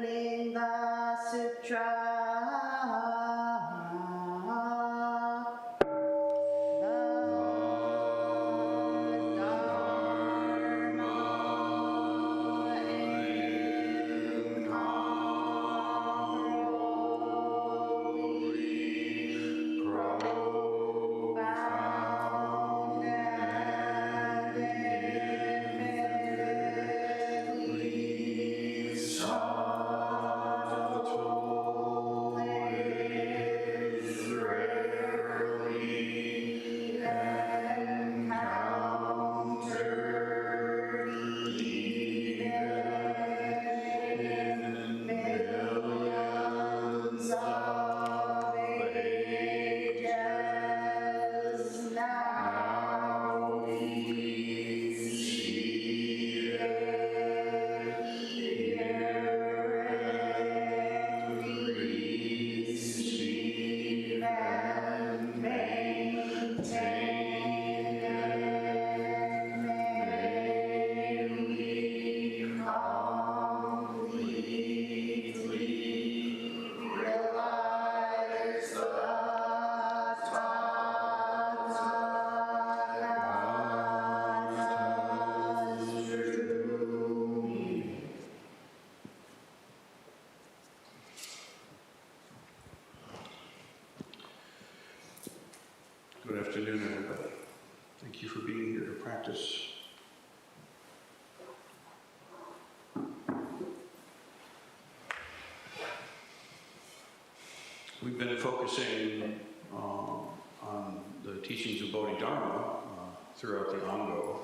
Lankavatara Sutra Good afternoon, everybody. Thank you for being here to practice. We've been focusing on the teachings of Bodhidharma throughout the Ango,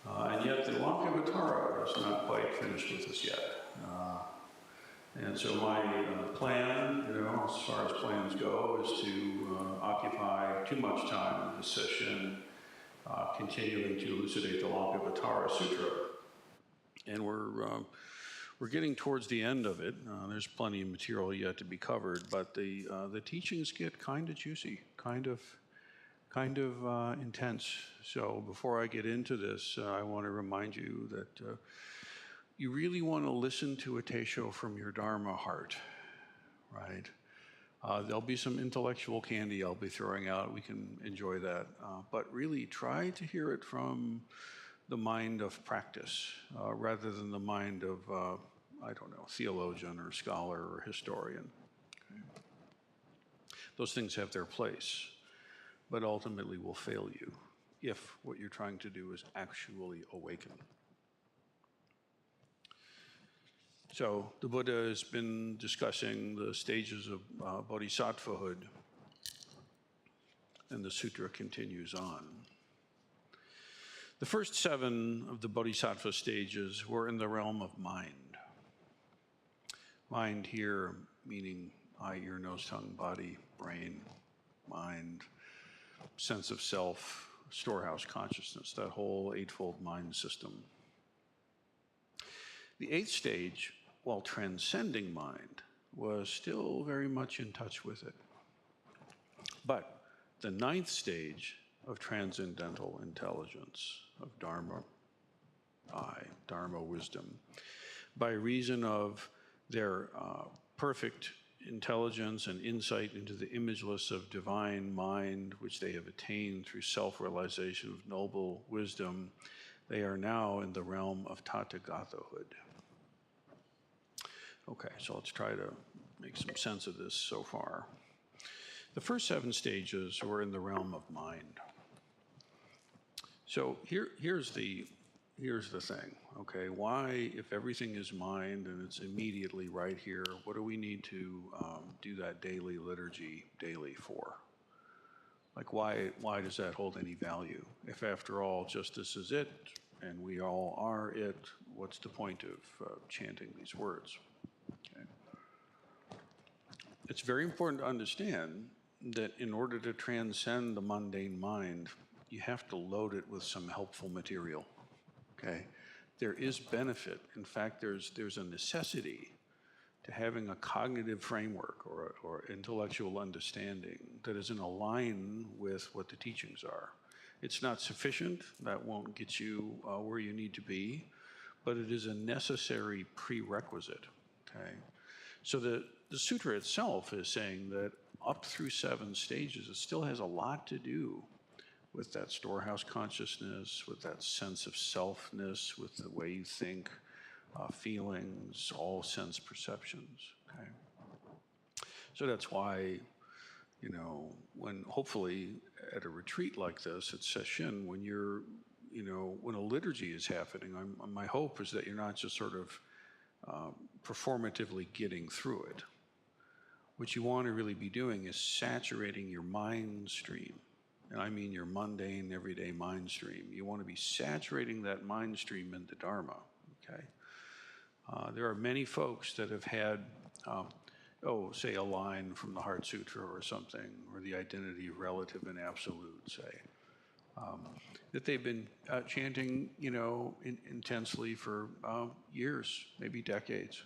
and yet the Lankavatara is not quite finished with us yet. And so my plan, as far as plans go, is to occupy too much time in this session, continuing to elucidate the Lankavatara Sutra. And we're getting towards the end of it. There's plenty of material yet to be covered, but the teachings get kind of juicy, kind of intense. So before I get into this, I want to remind you that you really want to listen to a teisho from your Dharma heart, right? There'll be some intellectual candy I'll be throwing out. We can enjoy that. But really try to hear it from the mind of practice rather than the mind of, theologian or scholar or historian. Okay. Those things have their place, but ultimately will fail you if what you're trying to do is actually awaken. So the Buddha has been discussing the stages of bodhisattvahood, and the sutra continues on. The first 7 of the bodhisattva stages were in the realm of mind. Mind here meaning eye, ear, nose, tongue, body, brain, mind, sense of self, storehouse consciousness, that whole eightfold mind system. The 8th stage, while transcending mind, was still very much in touch with it. But the 9th stage of transcendental intelligence, of Dharma wisdom, by reason of their perfect intelligence and insight into the imageless of divine mind, which they have attained through self-realization of noble wisdom, they are now in the realm of Tathagatahood. Okay, so let's try to make some sense of this so far. The first 7 stages were in the realm of mind. So here's the thing, okay? Why, if everything is mind and it's immediately right here, what do we need to do that daily liturgy daily for? Like, why does that hold any value? If after all, justice is it, and we all are it, what's the point of chanting these words? Okay. It's very important to understand that in order to transcend the mundane mind, you have to load it with some helpful material, okay? There is benefit. In fact, there's a necessity to having a cognitive framework or intellectual understanding that is in line with what the teachings are. It's not sufficient. That won't get you where you need to be, but it is a necessary prerequisite, okay? So the sutra itself is saying that up through 7 stages, it still has a lot to do with that storehouse consciousness, with that sense of selfness, with the way you think, feelings, all sense perceptions, okay? So that's why, you know, when hopefully at a retreat like this, at session, when you're, you know, when a liturgy is happening, my hope is that you're not just sort of performatively getting through it. What you want to really be doing is saturating your mind stream. And I mean your mundane, everyday mind stream. You want to be saturating that mind stream in the Dharma, okay? There are many folks that have had, say a line from the Heart Sutra or something, or the identity of relative and absolute, say, that they've been chanting, you know, intensely for years, maybe decades.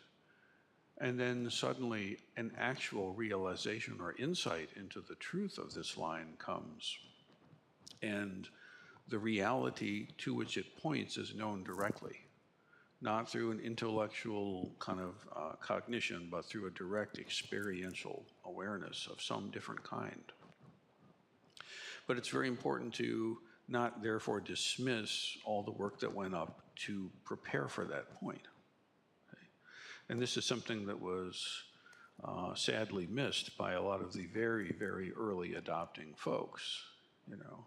And then suddenly an actual realization or insight into the truth of this line comes. And the reality to which it points is known directly, not through an intellectual kind of cognition, but through a direct experiential awareness of some different kind. But it's very important to not therefore dismiss all the work that went up to prepare for that point. Okay? And this is something that was sadly missed by a lot of the very, very early adopting folks. You know,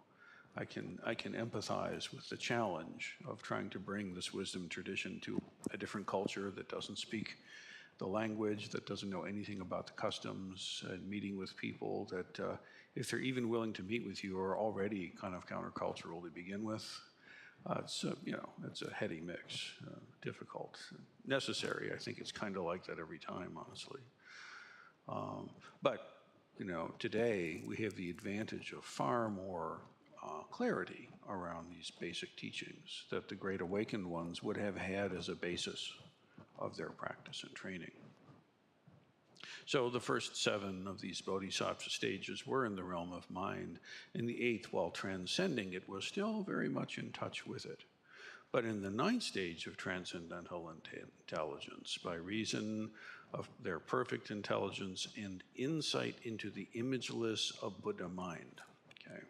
I can empathize with the challenge of trying to bring this wisdom tradition to a different culture that doesn't speak the language, that doesn't know anything about the customs, and meeting with people that, if they're even willing to meet with you, are already kind of countercultural to begin with. It's a heady mix, difficult, necessary. I think it's kind of like that every time, honestly. But you know, today we have the advantage of far more clarity around these basic teachings that the Great Awakened ones would have had as a basis of their practice and training. So the first 7 of these bodhisattva stages were in the realm of mind, and the 8th, while transcending it, was still very much in touch with it. But in the 9th stage of transcendental intelligence, by reason of their perfect intelligence and insight into the imageless of Buddha mind, okay?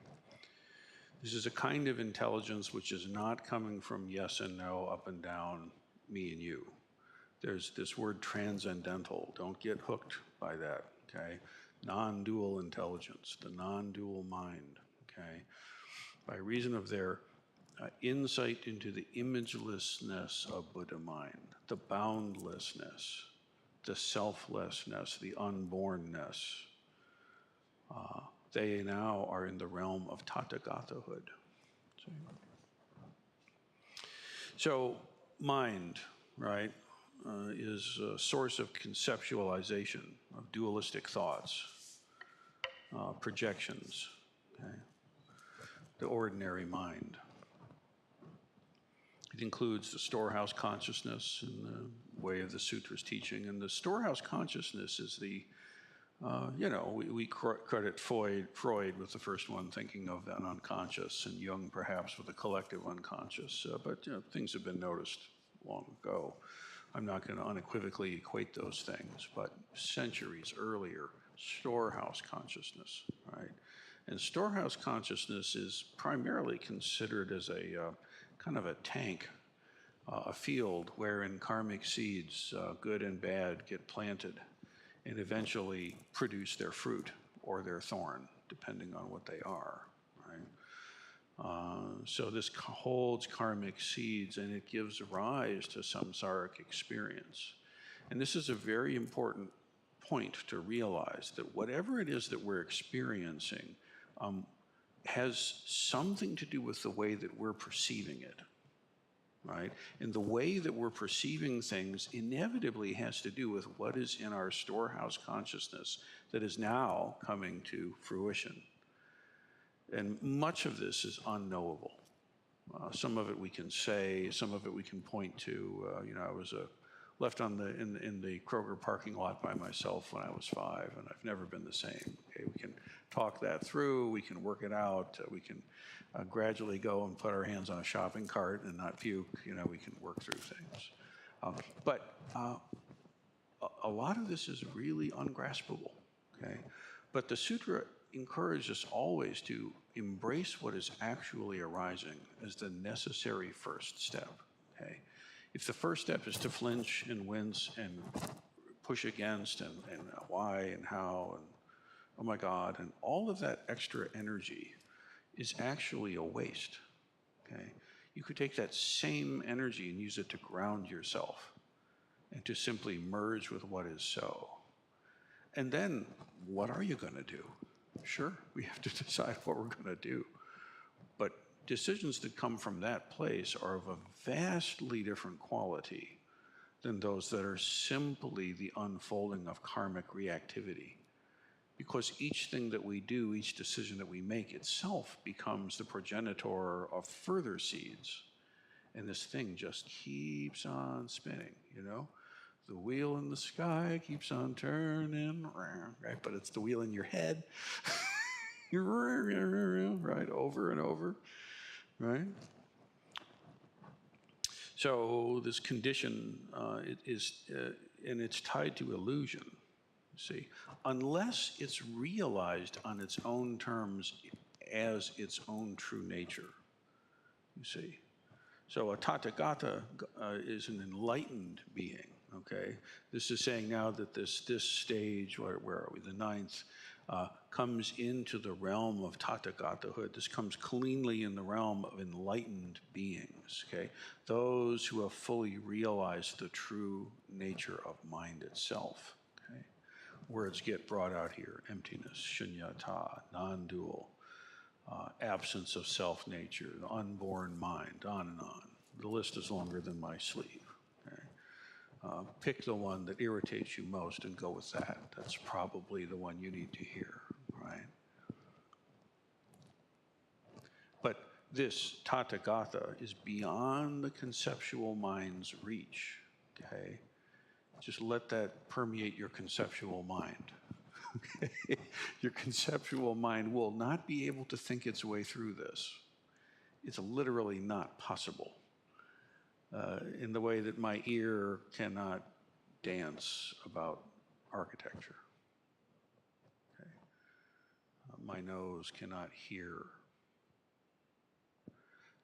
This is a kind of intelligence which is not coming from yes and no, up and down, me and you. There's this word transcendental. Don't get hooked by that, okay? Non-dual intelligence, the non-dual mind, okay? By reason of their insight into the imagelessness of Buddha mind, the boundlessness, the selflessness, the unbornness, they now are in the realm of Tathagatahood. So mind, right, is a source of conceptualization of dualistic thoughts, projections, okay? The ordinary mind. It includes the storehouse consciousness in the way of the sutra's teaching. And the storehouse consciousness is the, we credit Freud with the first one thinking of an unconscious, and Jung perhaps with a collective unconscious. But things have been noticed long ago. I'm not going to unequivocally equate those things, but centuries earlier, storehouse consciousness, right? And storehouse consciousness is primarily considered as a kind of a tank, a field wherein karmic seeds, good and bad, get planted and eventually produce their fruit or their thorn, depending on what they are, right? So this holds karmic seeds and it gives rise to samsaric experience. And this is a very important point to realize, that whatever it is that we're experiencing has something to do with the way that we're perceiving it, right? And the way that we're perceiving things inevitably has to do with what is in our storehouse consciousness that is now coming to fruition. And much of this is unknowable. Some of it we can say, some of it we can point to. I was left in the Kroger parking lot by myself when I was 5, and I've never been the same. Okay, we can talk that through, we can work it out, we can gradually go and put our hands on a shopping cart and not puke. We can work through things. But a lot of this is really ungraspable, okay? But the sutra encourages us always to embrace what is actually arising as the necessary first step, okay? If the first step is to flinch and wince and push against and why and how and oh my God, and all of that extra energy is actually a waste, okay? You could take that same energy and use it to ground yourself and to simply merge with what is so. And then, what are you going to do? Sure, we have to decide what we're going to do. But decisions that come from that place are of a vastly different quality than those that are simply the unfolding of karmic reactivity. Because each thing that we do, each decision that we make itself becomes the progenitor of further seeds. And this thing just keeps on spinning, you know? The wheel in the sky keeps on turning, right? But it's the wheel in your head, right? Over and over, right? So this condition and it's tied to illusion. See, unless it's realized on its own terms as its own true nature, you see. So a Tathagata is an enlightened being, okay? This is saying now that this stage, where are we, the ninth, comes into the realm of Tathagatahood. This comes cleanly in the realm of enlightened beings, okay? Those who have fully realized the true nature of mind itself, okay? Words get brought out here: emptiness, shunyata, non-dual, absence of self-nature, the unborn mind, on and on. The list is longer than my sleeve. Okay? Pick the one that irritates you most and go with that. That's probably the one you need to hear, right? But this Tathagata is beyond the conceptual mind's reach, okay? Just let that permeate your conceptual mind. Okay? Your conceptual mind will not be able to think its way through this. It's literally not possible. In the way that my ear cannot dance about architecture. Okay? My nose cannot hear.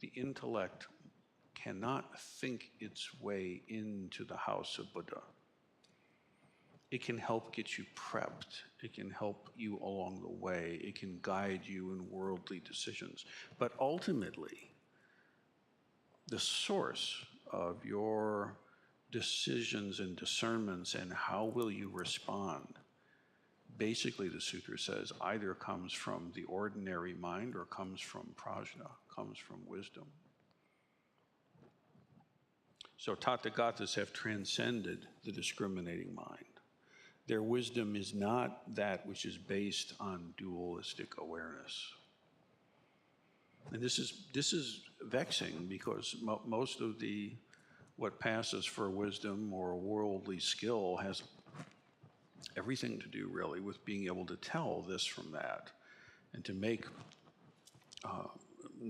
The intellect cannot think its way into the house of Buddha. It can help get you prepped. It can help you along the way. It can guide you in worldly decisions. But ultimately, the source of your decisions and discernments and how will you respond, basically the sutra says, either comes from the ordinary mind or comes from prajna, comes from wisdom. So Tathagatas have transcended the discriminating mind. Their wisdom is not that which is based on dualistic awareness. And this is vexing because most of what passes for wisdom or worldly skill has everything to do really with being able to tell this from that and to make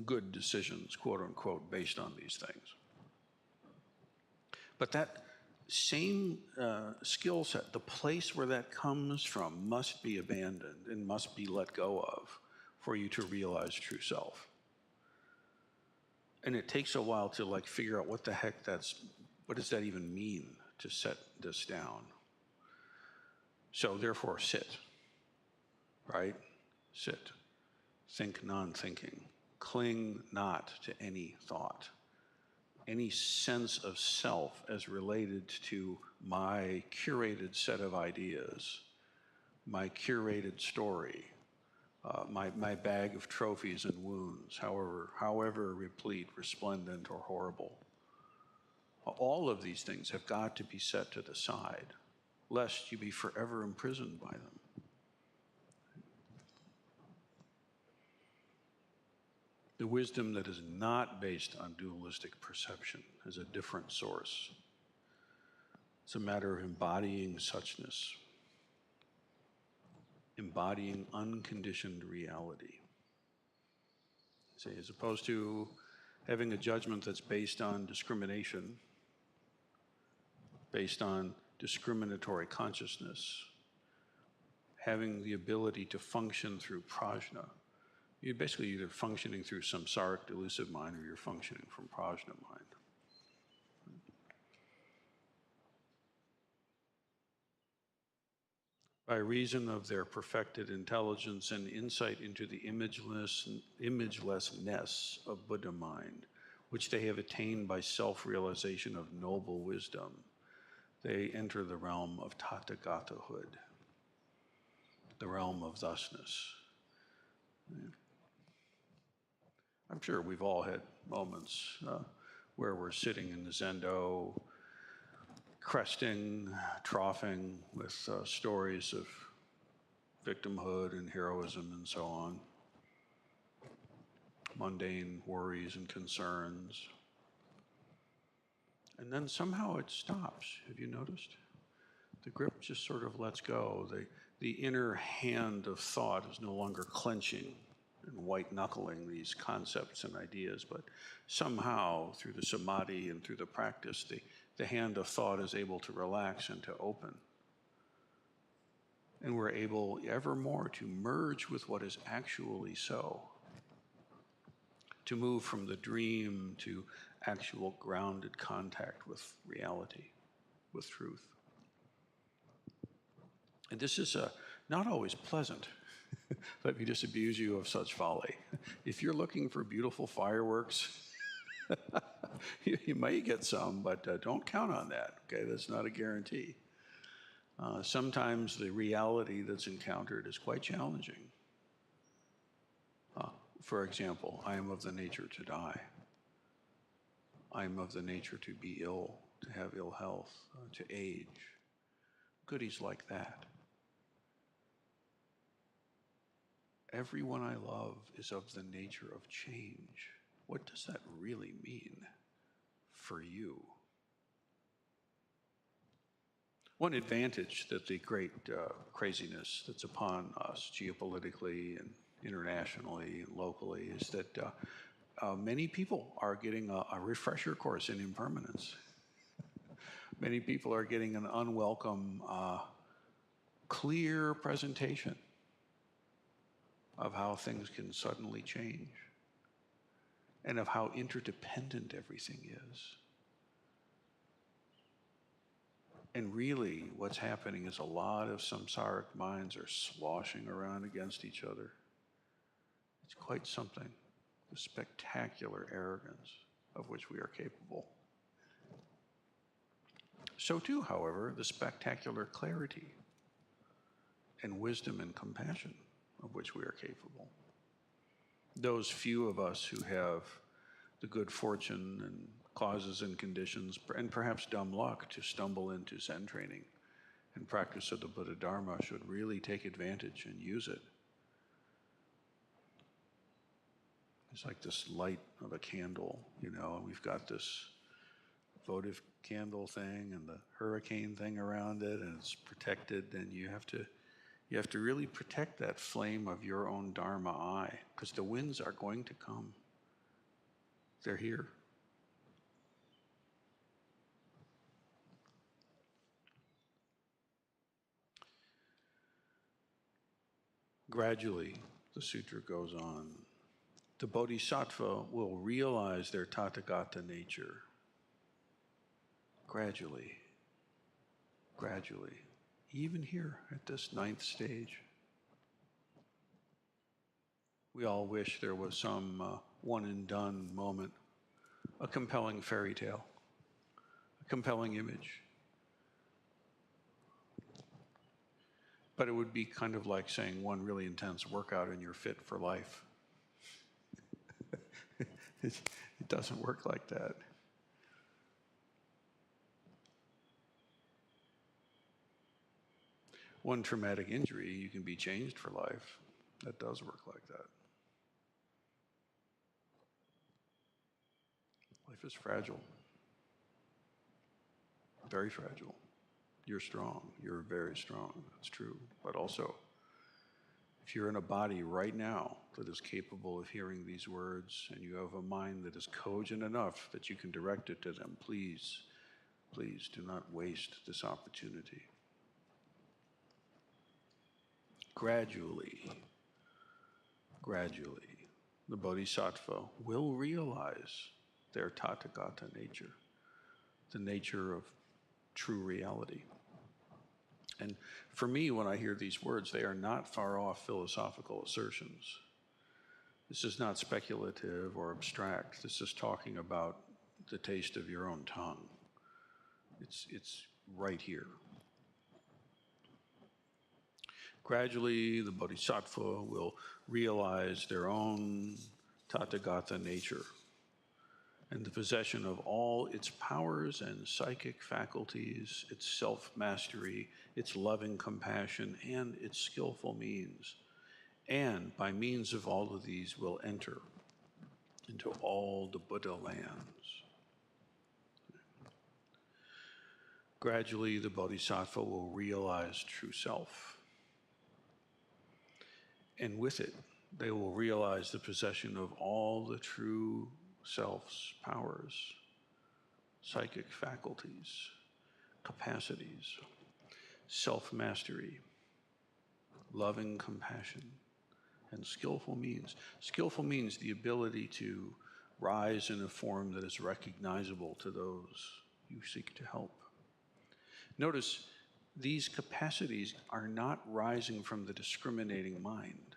good decisions, quote unquote, based on these things. But that same skill set, the place where that comes from, must be abandoned and must be let go of for you to realize true self. And it takes a while to figure out what the heck what does that even mean to set this down? So therefore sit, right? Sit. Think non-thinking. Cling not to any thought. Any sense of self as related to my curated set of ideas, my curated story, my bag of trophies and wounds, however replete, resplendent, or horrible. All of these things have got to be set to the side, lest you be forever imprisoned by them. The wisdom that is not based on dualistic perception is a different source. It's a matter of embodying suchness, embodying unconditioned reality. See, as opposed to having a judgment that's based on discrimination, based on discriminatory consciousness, having the ability to function through prajna. You're basically either functioning through samsaric delusive mind or you're functioning from prajna mind. By reason of their perfected intelligence and insight into the imagelessness of Buddha mind, which they have attained by self-realization of noble wisdom, they enter the realm of Tathagatahood, the realm of thusness. I'm sure we've all had moments where we're sitting in the zendo, cresting, troughing with stories of victimhood and heroism and so on, mundane worries and concerns. And then somehow it stops. Have you noticed? The grip just sort of lets go. The inner hand of thought is no longer clenching and white-knuckling these concepts and ideas, but somehow through the samadhi and through the practice, the hand of thought is able to relax and to open. And we're able ever more to merge with what is actually so, to move from the dream to actual grounded contact with reality, with truth. And this is not always pleasant. Let me disabuse you of such folly. If you're looking for beautiful fireworks, you may get some, but don't count on that, okay? That's not a guarantee. Sometimes the reality that's encountered is quite challenging. For example, I am of the nature to die. I am of the nature to be ill, to have ill health, to age. Goodies like that. Everyone I love is of the nature of change. What does that really mean for you? One advantage that the great craziness that's upon us geopolitically and internationally and locally is that many people are getting a refresher course in impermanence. Many people are getting an unwelcome, clear presentation of how things can suddenly change and of how interdependent everything is. And really, what's happening is a lot of samsaric minds are sloshing around against each other. It's quite something, the spectacular arrogance of which we are capable. So too, however, the spectacular clarity and wisdom and compassion of which we are capable. Those few of us who have the good fortune and causes and conditions, and perhaps dumb luck to stumble into Zen training and practice of the Buddha Dharma should really take advantage and use it. It's like this light of a candle, you know, and we've got this votive candle thing and the hurricane thing around it, and it's protected, and you have to really protect that flame of your own Dharma eye, because the winds are going to come. They're here. Gradually, the sutra goes on. The bodhisattva will realize their tathagata nature. Gradually, even here at this 9th stage. We all wish there was some one and done moment, a compelling fairy tale, a compelling image. But it would be kind of like saying one really intense workout and you're fit for life. It doesn't work like that. One traumatic injury, you can be changed for life. That does work like that. Life is fragile. Very fragile. You're strong. You're very strong. That's true. But also, if you're in a body right now that is capable of hearing these words, and you have a mind that is cogent enough that you can direct it to them, please Please do not waste this opportunity. Gradually, the Bodhisattva will realize their Tathagata nature, the nature of true reality. And for me, when I hear these words, they are not far off philosophical assertions. This is not speculative or abstract. This is talking about the taste of your own tongue. It's right here. Gradually, the Bodhisattva will realize their own Tathagata nature and the possession of all its powers and psychic faculties, its self-mastery, its loving compassion, and its skillful means. And by means of all of these will enter into all the Buddha lands. Gradually, the Bodhisattva will realize true self. And with it, they will realize the possession of all the true self's powers, psychic faculties, capacities, self-mastery, loving compassion, and skillful means. Skillful means the ability to rise in a form that is recognizable to those you seek to help. Notice, these capacities are not rising from the discriminating mind.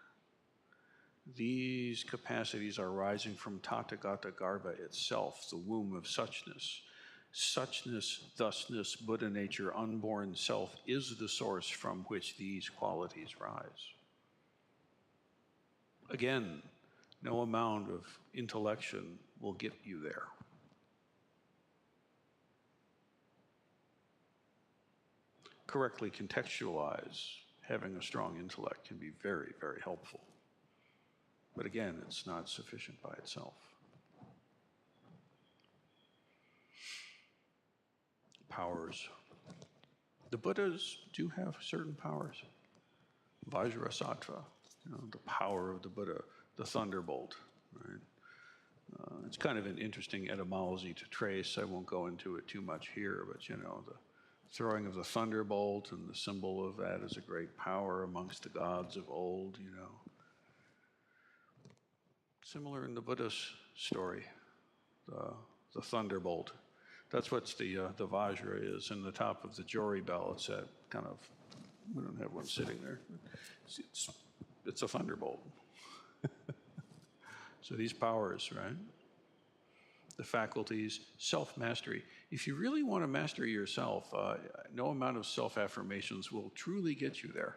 These capacities are rising from Tathagata Garbha itself, the womb of suchness. Suchness, thusness, Buddha nature, unborn self is the source from which these qualities rise. Again, no amount of intellection will get you there. Correctly contextualize, having a strong intellect can be very, very helpful. But again, it's not sufficient by itself. Powers. The Buddhas do have certain powers. Vajrasattva, the power of the Buddha, the thunderbolt, right? It's kind of an interesting etymology to trace. I won't go into it too much here, but the throwing of the thunderbolt and the symbol of that is a great power amongst the gods of old, Similar in the Buddhist story, the thunderbolt. That's what the Vajra is. In the top of the Jori bell, it's that kind of, we don't have one sitting there. It's a thunderbolt. So these powers, right? The faculties, self-mastery. If you really want to master yourself, no amount of self-affirmations will truly get you there.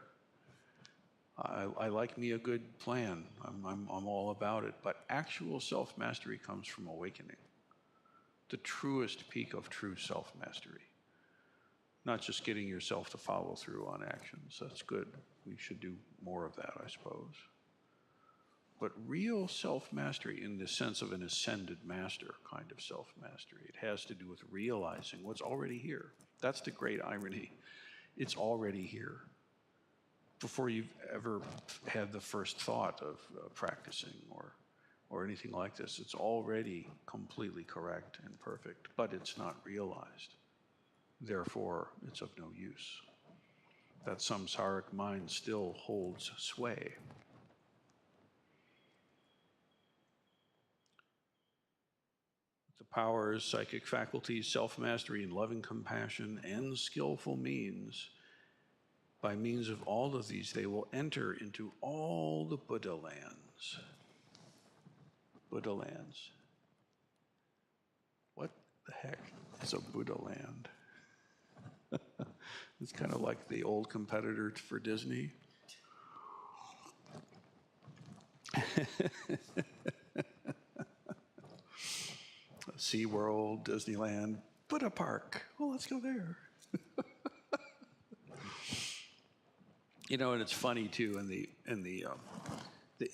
I like me a good plan. I'm all about it. But actual self-mastery comes from awakening. The truest peak of true self-mastery. Not just getting yourself to follow through on actions. That's good. We should do more of that, I suppose. But real self-mastery in the sense of an ascended master kind of self-mastery, it has to do with realizing what's already here. That's the great irony. It's already here. Before you've ever had the first thought of practicing or anything like this, it's already completely correct and perfect, but it's not realized. Therefore, it's of no use. That samsaric mind still holds sway. The powers, psychic faculties, self-mastery, and loving compassion, and skillful means, by means of all of these, they will enter into all the Buddha lands. Buddha lands. What the heck is a Buddha land? It's kind of like the old competitor for Disney. SeaWorld, Disneyland, Buddha Park. Oh, let's go there. And it's funny too in the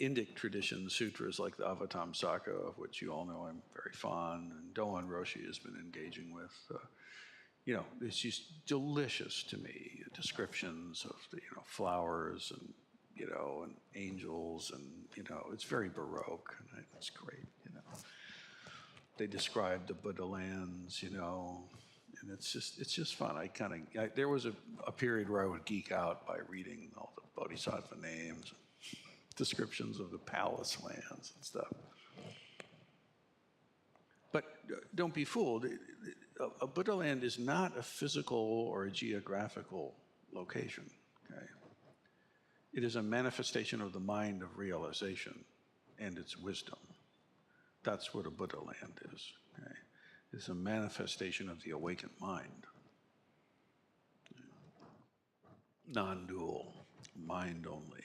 Indic tradition, sutras like the Avatamsaka, of which you all know I'm very fond, and Rinsen Roshii has been engaging with. It's just delicious to me. Descriptions of the flowers and and angels, and it's very Baroque, and it's great. They describe the Buddha lands, And it's just fun. There was a period where I would geek out by reading all the bodhisattva names, descriptions of the palace lands and stuff. But don't be fooled. A Buddha land is not a physical or a geographical location. Okay? It is a manifestation of the mind of realization and its wisdom. That's what a Buddha land is. Okay? It's a manifestation of the awakened mind. Non-dual, mind only,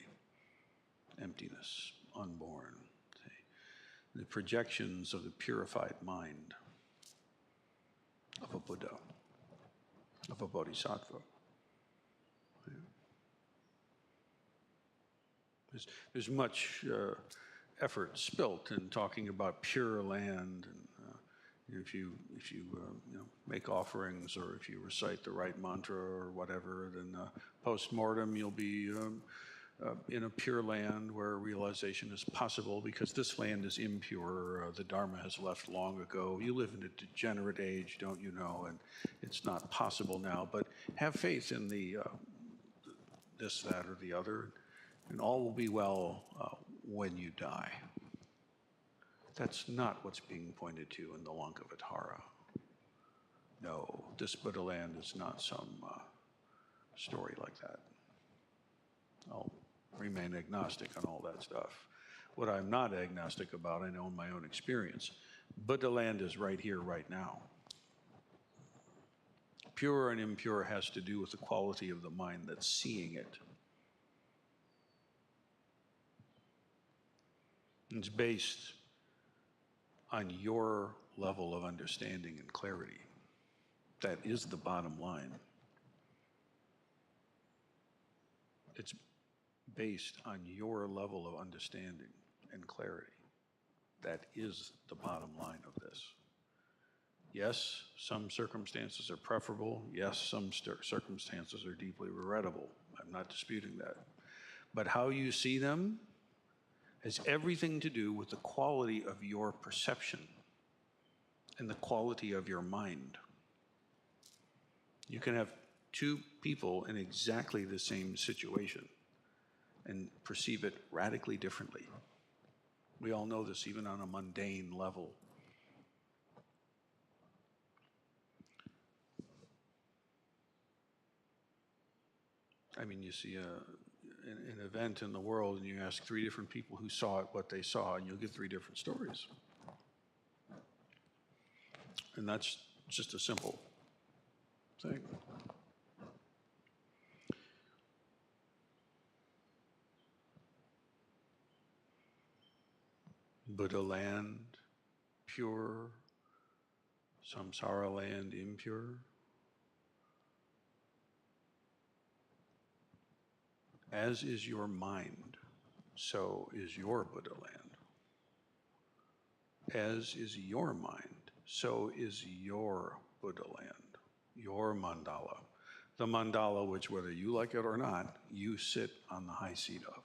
emptiness, unborn. See? The projections of the purified mind of a Buddha, of a bodhisattva. There's much effort spilt in talking about pure land, and if you make offerings, or if you recite the right mantra or whatever, then post-mortem you'll be in a pure land where realization is possible, because this land is impure. The Dharma has left long ago. You live in a degenerate age, don't you know, and it's not possible now. But have faith in the this, that, or the other, and all will be well when you die. That's not what's being pointed to in the Lankavatara. No, this Buddha land is not some story like that. I'll remain agnostic on all that stuff. What I'm not agnostic about, I know in my own experience, Buddha land is right here, right now. Pure and impure has to do with the quality of the mind that's seeing it. It's based on your level of understanding and clarity. That is the bottom line. It's based on your level of understanding and clarity. That is the bottom line of this. Yes, some circumstances are preferable. Yes, some circumstances are deeply regrettable. I'm not disputing that. But how you see them has everything to do with the quality of your perception and the quality of your mind. You can have two people in exactly the same situation and perceive it radically differently. We all know this, even on a mundane level. I mean, you see an event in the world and you ask three different people who saw it what they saw, and you'll get three different stories. And that's just a simple thing. Buddha land, pure. Samsara land, impure. As is your mind, so is your Buddha land. As is your mind, so is your Buddha land, your mandala. The mandala which, whether you like it or not, you sit on the high seat of.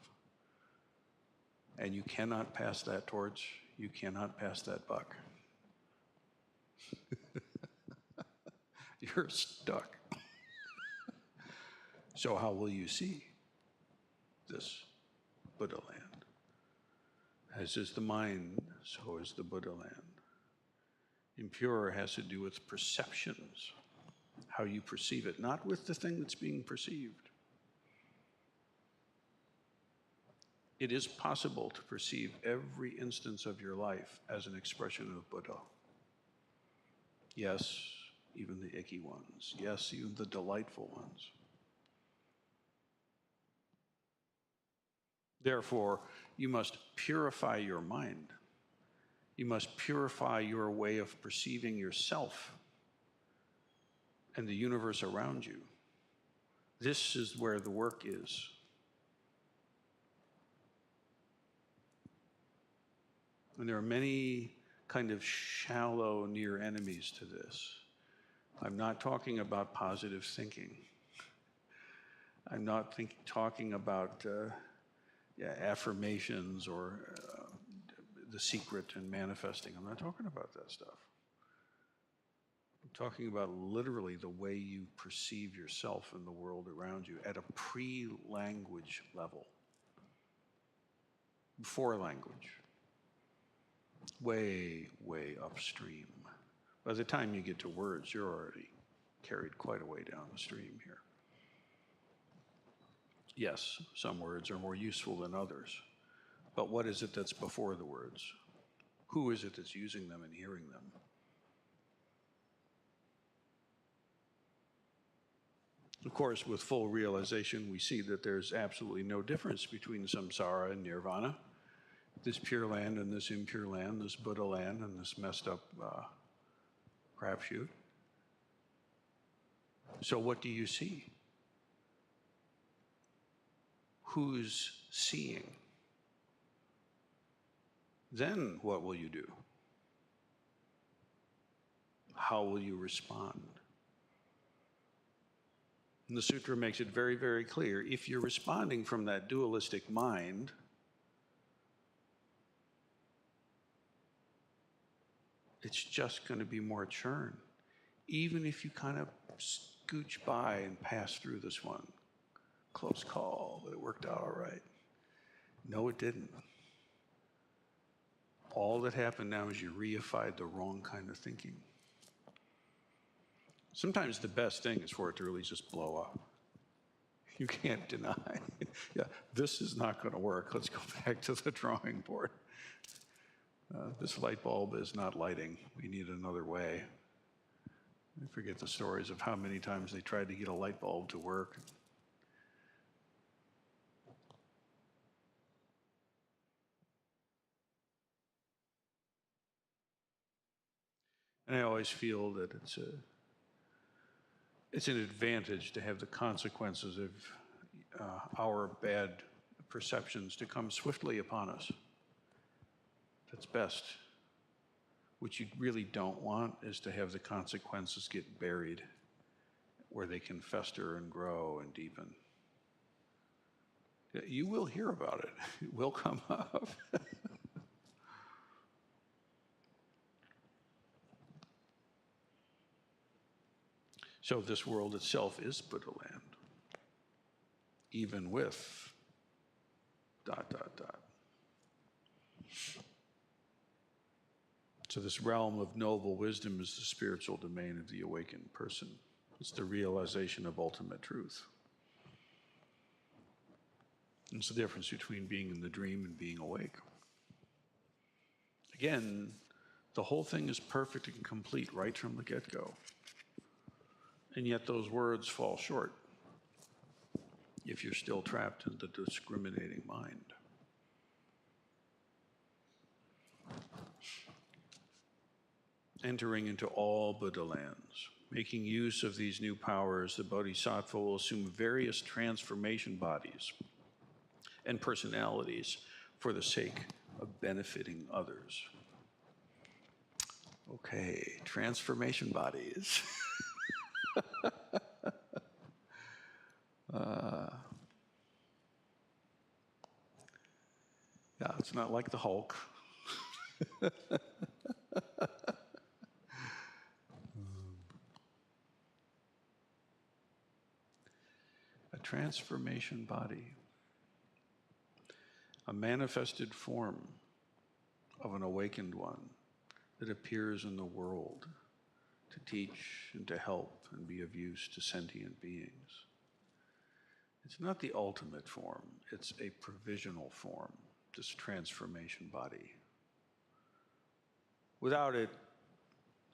And you cannot pass that torch, you cannot pass that buck. You're stuck. So how will you see this Buddha land? As is the mind, so is the Buddha land. Impure has to do with perceptions, how you perceive it, not with the thing that's being perceived. It is possible to perceive every instance of your life as an expression of Buddha. Yes, even the icky ones. Yes, even the delightful ones. Therefore, you must purify your mind. You must purify your way of perceiving yourself and the universe around you. This is where the work is. And there are many kind of shallow near enemies to this. I'm not talking about positive thinking. I'm not talking about affirmations or the secret and manifesting. I'm not talking about that stuff. I'm talking about literally the way you perceive yourself and the world around you at a pre-language level, before language, way, way upstream. By the time you get to words, you're already carried quite a way down the stream here. Yes, some words are more useful than others, but what is it that's before the words? Who is it that's using them and hearing them? Of course, with full realization, we see that there's absolutely no difference between samsara and nirvana, this pure land and this impure land, this Buddha land and this messed up crapshoot. So what do you see? Who's seeing? Then what will you do? How will you respond? And the sutra makes it very, very clear. If you're responding from that dualistic mind, it's just going to be more churn. Even if you kind of scooch by and pass through this one. Close call, but it worked out all right. No, it didn't. All that happened now is you reified the wrong kind of thinking. Sometimes the best thing is for it to really just blow up. You can't deny. Yeah, this is not going to work. Let's go back to the drawing board. This light bulb is not lighting. We need another way. I forget the stories of how many times they tried to get a light bulb to work. And I always feel that it's an advantage to have the consequences of our bad perceptions to come swiftly upon us. That's best. What you really don't want is to have the consequences get buried where they can fester and grow and deepen. You will hear about it. It will come up. So this world itself is Buddha land, even with ... So this realm of noble wisdom is the spiritual domain of the awakened person. It's the realization of ultimate truth. It's the difference between being in the dream and being awake. Again, the whole thing is perfect and complete right from the get-go. And yet those words fall short if you're still trapped in the discriminating mind. Entering into all Buddha lands, making use of these new powers, the Bodhisattva will assume various transformation bodies and personalities for the sake of benefiting others. Okay, transformation bodies. Yeah, it's not like the Hulk. A transformation body, a manifested form of an awakened one that appears in the world to teach and to help and be of use to sentient beings. It's not the ultimate form, it's a provisional form, this transformation body. Without it,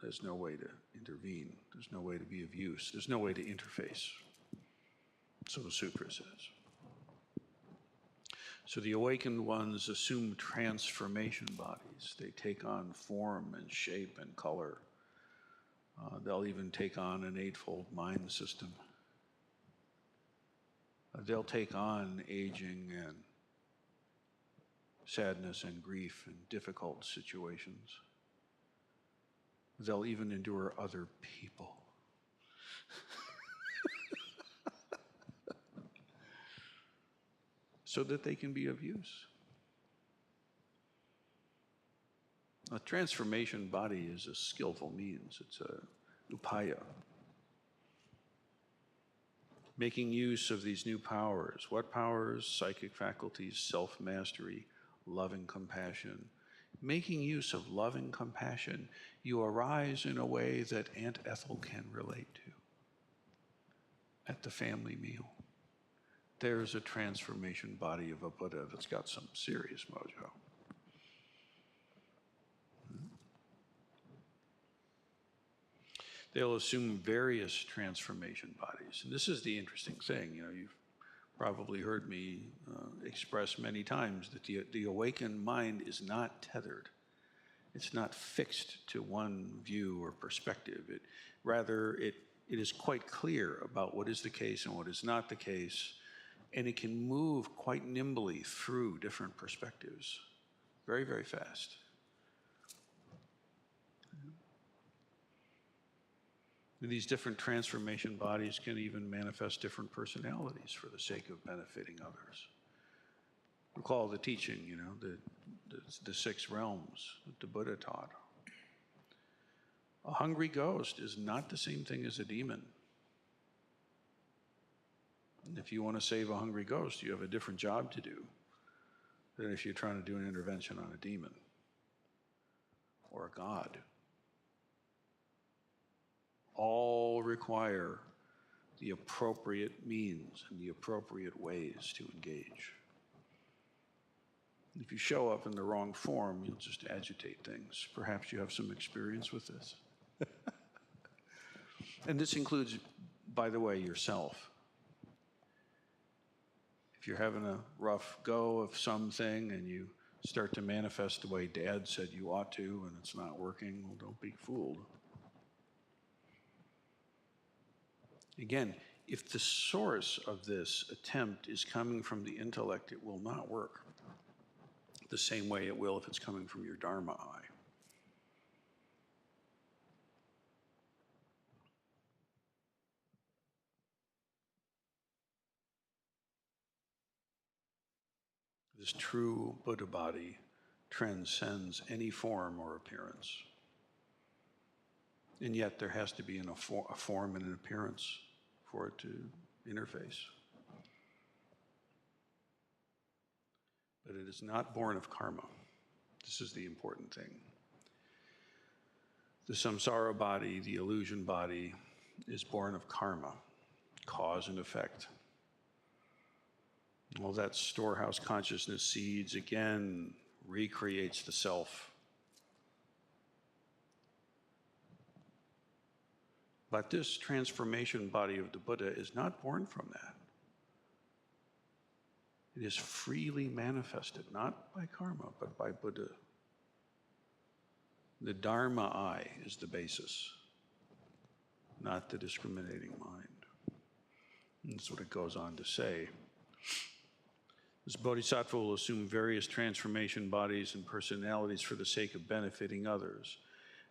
there's no way to intervene, there's no way to be of use, there's no way to interface. So the sutra says. So the awakened ones assume transformation bodies. They take on form and shape and color. They'll even take on an eightfold mind system. They'll take on aging and sadness and grief and difficult situations. They'll even endure other people. So that they can be of use. A transformation body is a skillful means. It's upaya. Making use of these new powers. What powers? Psychic faculties, self-mastery, loving compassion. Making use of loving compassion, you arise in a way that Aunt Ethel can relate to at the family meal. There's a transformation body of a Buddha that's got some serious mojo. They'll assume various transformation bodies. And this is the interesting thing. You've probably heard me express many times that the awakened mind is not tethered. It's not fixed to one view or perspective. Rather, it is quite clear about what is the case and what is not the case, and it can move quite nimbly through different perspectives very, very fast. These different transformation bodies can even manifest different personalities for the sake of benefiting others. Recall the teaching, the 6 realms that the Buddha taught. A hungry ghost is not the same thing as a demon. And if you want to save a hungry ghost, you have a different job to do than if you're trying to do an intervention on a demon or a god. All require the appropriate means and the appropriate ways to engage. If you show up in the wrong form, you'll just agitate things. Perhaps you have some experience with this. And this includes, by the way, yourself. If you're having a rough go of something and you start to manifest the way Dad said you ought to and it's not working, well, don't be fooled. Again, if the source of this attempt is coming from the intellect, it will not work the same way it will if it's coming from your Dharma eye. This true Buddha body transcends any form or appearance. And yet there has to be a form and an appearance for it to interface. But it is not born of karma. This is the important thing. The samsara body, the illusion body, is born of karma, cause and effect. Well, that storehouse consciousness seeds again recreates the self. But this transformation body of the Buddha is not born from that. It is freely manifested, not by karma, but by Buddha. The Dharma eye is the basis, not the discriminating mind. And that's what it goes on to say. This bodhisattva will assume various transformation bodies and personalities for the sake of benefiting others.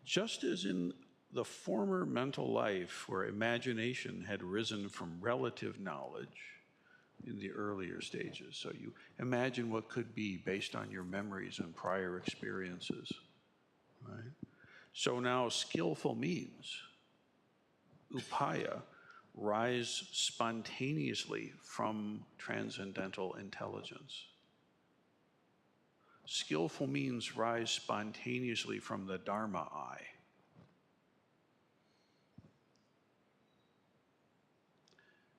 Just as in the former mental life where imagination had risen from relative knowledge in the earlier stages. So you imagine what could be based on your memories and prior experiences, right? So now skillful means, upaya, rise spontaneously from transcendental intelligence. Skillful means rise spontaneously from the Dharma eye.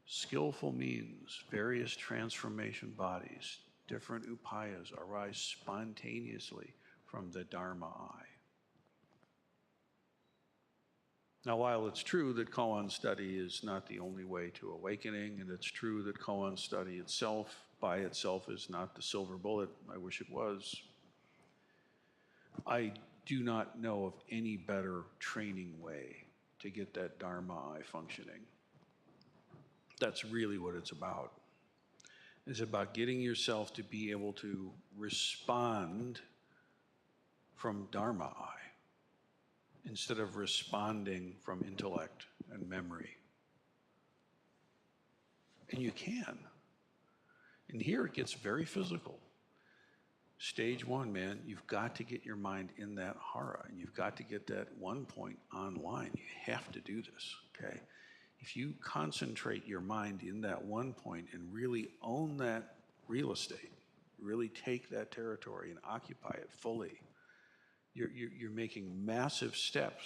Skillful means various transformation bodies, different upayas arise spontaneously from the Dharma eye. Now, while it's true that koan study is not the only way to awakening, and it's true that koan study itself, by itself, is not the silver bullet, I wish it was, I do not know of any better training way to get that Dharma eye functioning. That's really what it's about. It's about getting yourself to be able to respond from Dharma eye instead of responding from intellect and memory. And you can. And here it gets very physical. Stage one, man, you've got to get your mind in that hara, and you've got to get that one point online. You have to do this, okay? If you concentrate your mind in that one point and really own that real estate, really take that territory and occupy it fully, you're making massive steps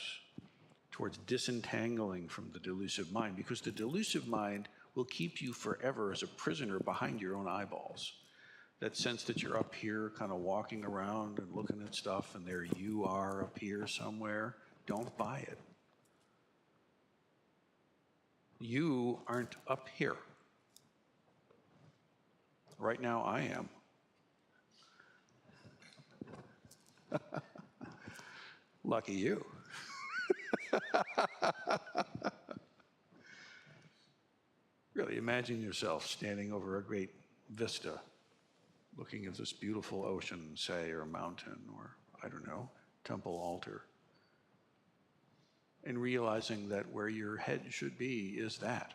towards disentangling from the delusive mind, because the delusive mind will keep you forever as a prisoner behind your own eyeballs. That sense that you're up here kind of walking around and looking at stuff, and there you are up here somewhere, don't buy it. You aren't up here. Right now I am. Lucky you. Really, imagine yourself standing over a great vista, looking at this beautiful ocean, say, or mountain, or, I don't know, temple altar, and realizing that where your head should be is that.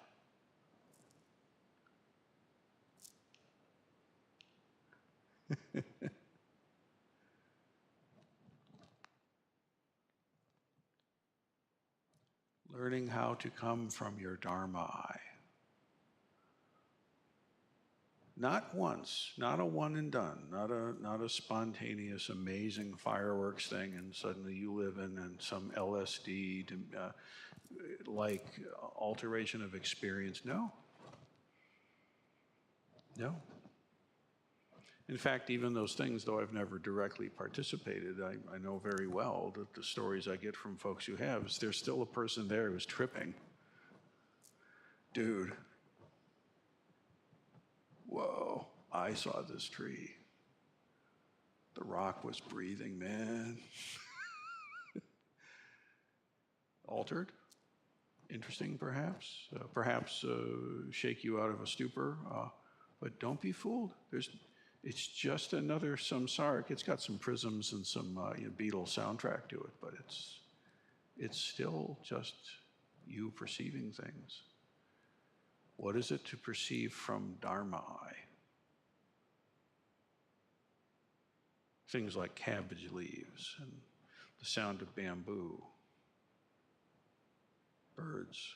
Learning how to come from your Dharma eye. Not once, not a one and done, not a spontaneous, amazing fireworks thing, and suddenly you live in some LSD like alteration of experience. No. No. In fact, even those things, though I've never directly participated, I know very well that the stories I get from folks who have is there's still a person there who's tripping. Dude, whoa, I saw this tree. The rock was breathing, man. Altered? Interesting, perhaps. Perhaps shake you out of a stupor. But don't be fooled. It's just another samsaric. It's got some prisms and some Beatles soundtrack to it, but it's still just you perceiving things. What is it to perceive from Dharma eye? Things like cabbage leaves and the sound of bamboo, birds.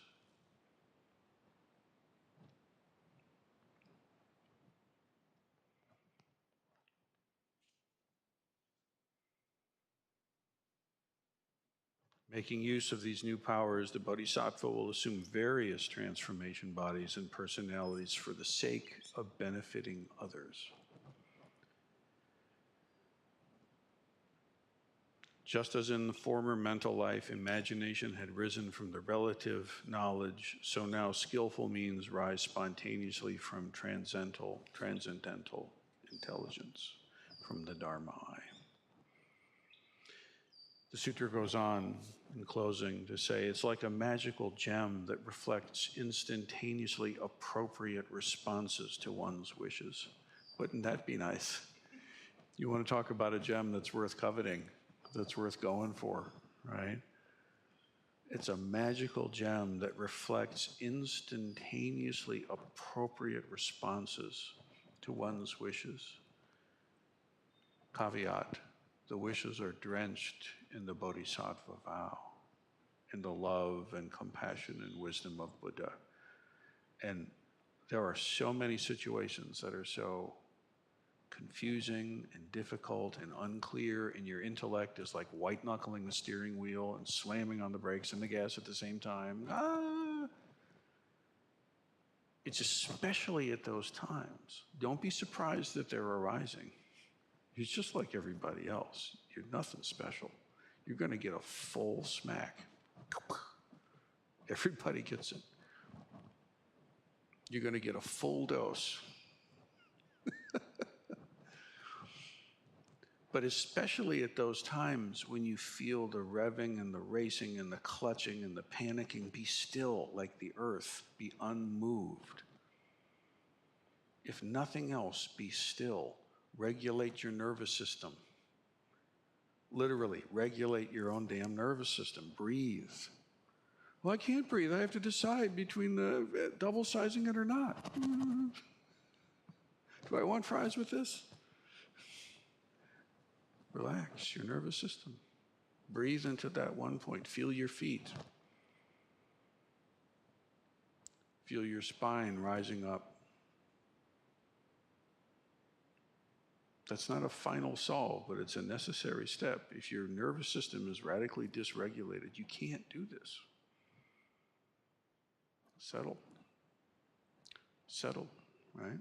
Making use of these new powers, the Bodhisattva will assume various transformation bodies and personalities for the sake of benefiting others. Just as in the former mental life, imagination had risen from the relative knowledge, so now skillful means rise spontaneously from transcendental intelligence, from the Dharma eye. The sutra goes on in closing to say, it's like a magical gem that reflects instantaneously appropriate responses to one's wishes. Wouldn't that be nice? You want to talk about a gem that's worth coveting, that's worth going for, right? It's a magical gem that reflects instantaneously appropriate responses to one's wishes. Caveat. The wishes are drenched in the Bodhisattva vow, in the love and compassion and wisdom of Buddha. And there are so many situations that are so confusing and difficult and unclear, and your intellect is like white-knuckling the steering wheel and slamming on the brakes and the gas at the same time. It's especially at those times. Don't be surprised that they're arising. You're just like everybody else. You're nothing special. You're going to get a full smack. Everybody gets it. You're going to get a full dose. But especially at those times when you feel the revving and the racing and the clutching and the panicking, be still like the earth, be unmoved. If nothing else, be still. Regulate your nervous system. Literally, regulate your own damn nervous system. Breathe. Well, I can't breathe. I have to decide between the double sizing it or not. Do I want fries with this? Relax your nervous system. Breathe into that one point. Feel your feet. Feel your spine rising up. That's not a final solve, but it's a necessary step. If your nervous system is radically dysregulated, you can't do this. Settle. Settle, right?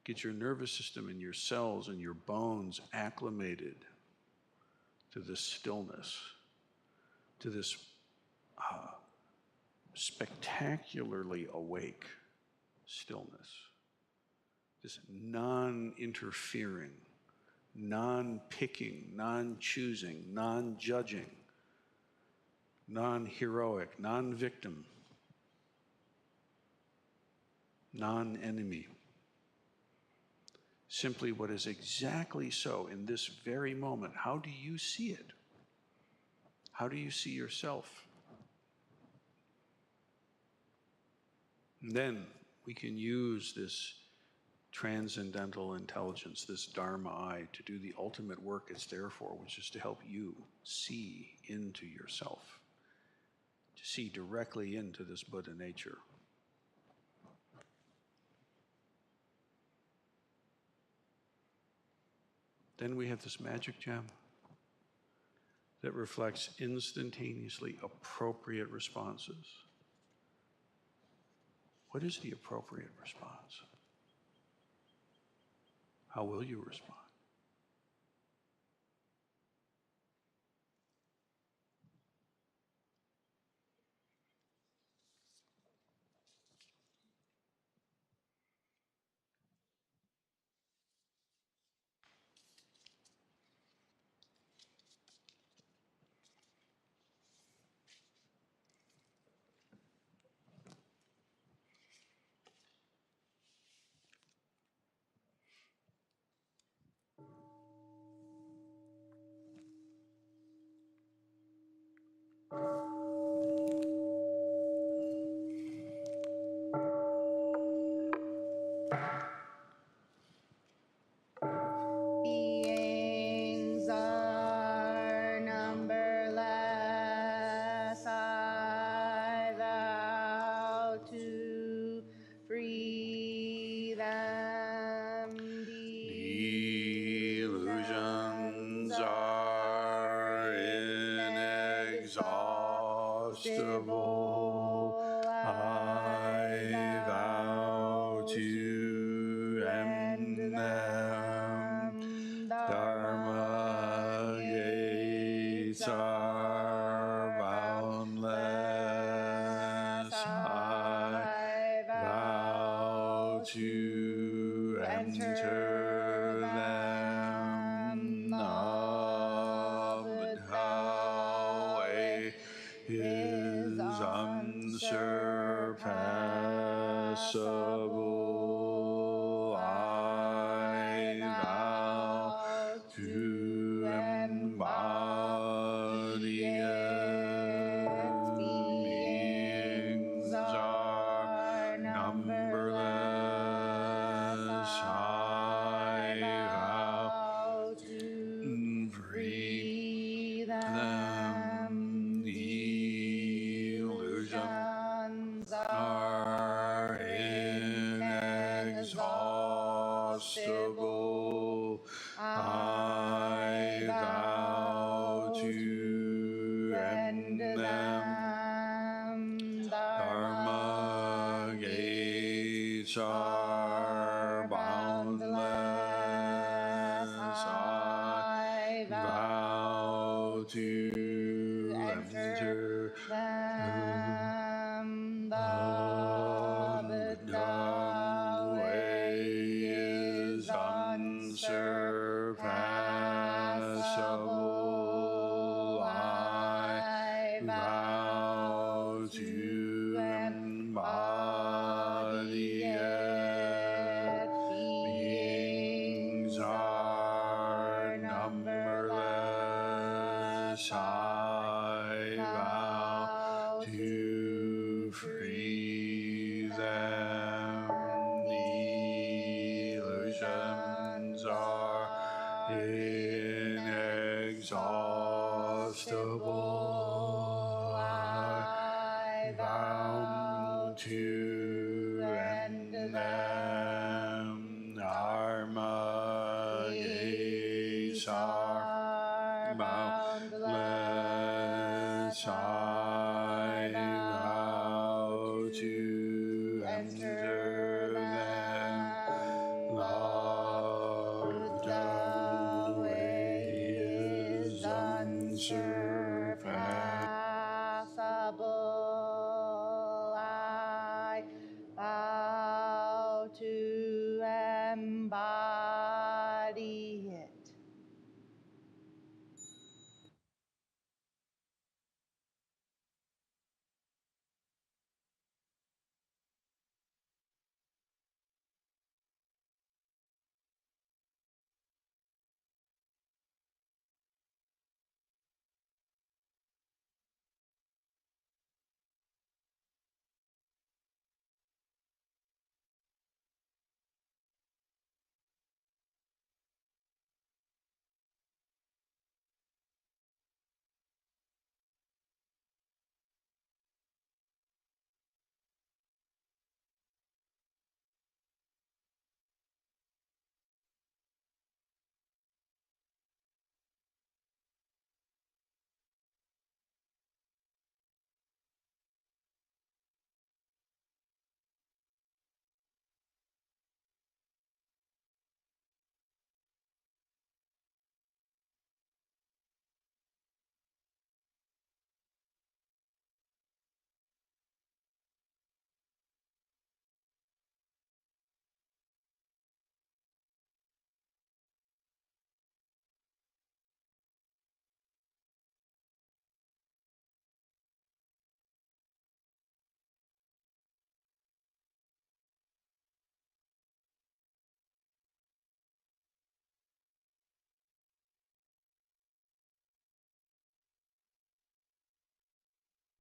Get your nervous system and your cells and your bones acclimated to this stillness, to this spectacularly awake stillness, this non-interfering, non-picking, non-choosing, non-judging, non-heroic, non-victim, non-enemy. Simply what is exactly so in this very moment. How do you see it? How do you see yourself? And then we can use this transcendental intelligence, this Dharma eye, to do the ultimate work it's there for, which is to help you see into yourself, to see directly into this Buddha nature. Then we have this magic gem that reflects instantaneously appropriate responses. What is the appropriate response? How will you respond? Beings are numberless. I vow to free them. Delusions are inexhaustible. I vow to end them. Dharma gates are boundless. I vow to enter them. The way is unsurpassable. I vow to embody it. Beings are numberless. I vow to free them. Illusions are inexhaustible. I vow to end them. Dharma gates are boundless. I vow to enter them. The Buddha way is unsurpassable. I vow to embody it. Beings are numberless. answer.